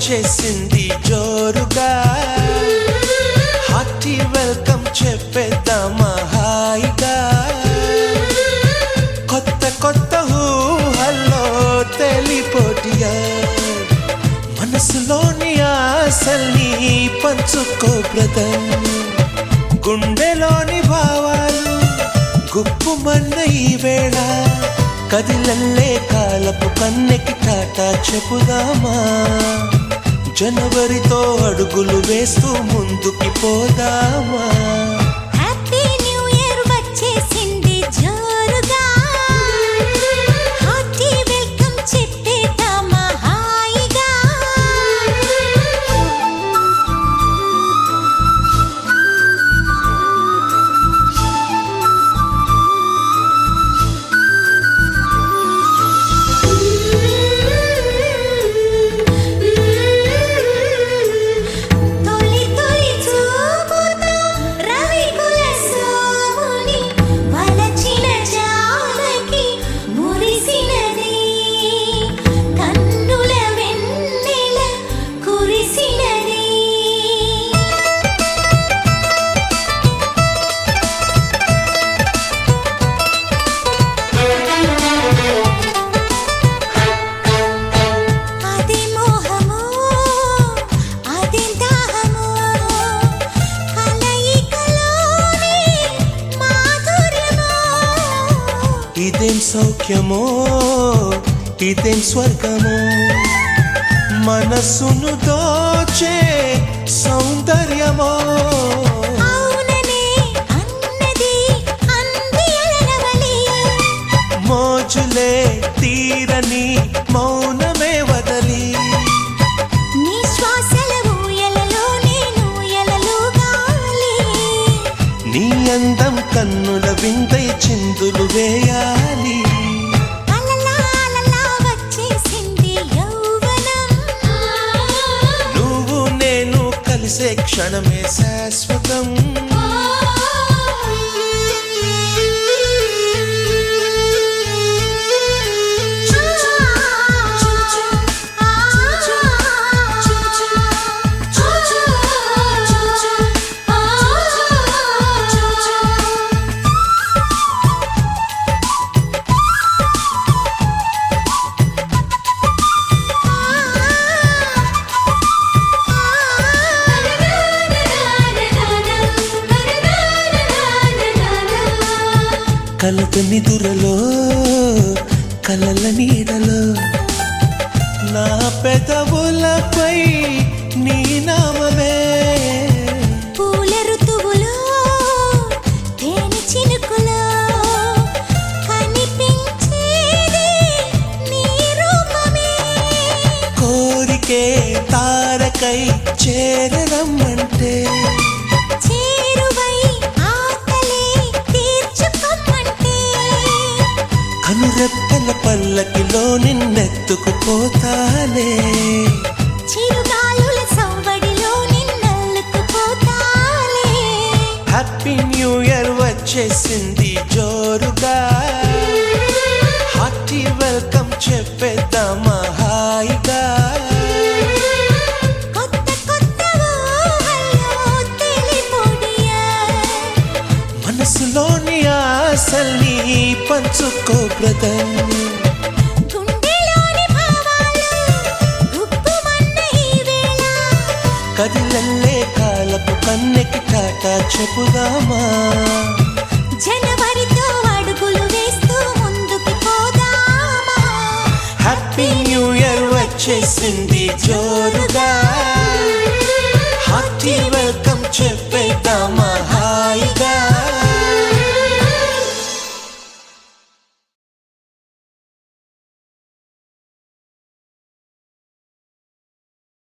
వచ్చేసింది జోరుగా hearty welcome చెప్పేద్దామా హాయిగా కొత్త కొత్త ఊహల్లో తెలిపోటియా మనసులోని ఆశల్ని పంచుకో బ్రదర్ గుండెలోని భావాలు గుప్పుమన్న ఈ వేళ కదిలల్లే కాలపు కన్నెకి టాటా చెప్పుదామా జనవరితో అడుగులు వేస్తూ ముందుకి పోదామా హ్యాపీ న్యూ ఇయర్ వచ్చేసింది జోరుగా హార్టీ వెల్కమ్ చెప్పేద్దామా హాయిగా ఇదేం సౌఖ్యమో ఇదేం స్వర్గమో మనసును దోచే సౌందర్యమో మోజులే తీరని మౌనమే వదలి నీ శ్వాసల ఊయలలో నేను ఊయలలుగాలి నీ అందం కన్నుల విందై చిందులు వేయాలి అలలా వచ్చేసింది యౌవనం నువ్వు నేను కలిసే క్షణమే శాశ్వతం కలత నిదురలో కలల నీడలో నా పెదవులపై నీ నామమే పూల ఋతువులో తేనె చినుకులో కనిపించేది నీ రూపమే కోరికే తారకై చేరరమ్మంటే కనురెప్పల పల్లకిలో నిన్నెత్తుకుపోతానే చిరుగాలుల సవ్వడిలో నిన్నల్లుకుపోతాలే హ్యాపీ న్యూ ఇయర్ వచ్చేసింది జోరుగా హార్టీ వెల్కమ్ చెప్పేద్దామా హాయిగా కొత్త కొత్త ఊహల్లో తెలిపోడియా మనసులోని ఆశల్ని పంచుకో బ్రదర్ గుండెలోని భావాలు గుప్పుమన్న ఈ వేళ కదిలల్లే కాలపు కన్నెకి టాటా చెప్పుదామా జనవరితో అడుగులు వేస్తూ ముందుకి పోదామా హ్యాపీ న్యూ ఇయర్ వచ్చేసింది జోరుగా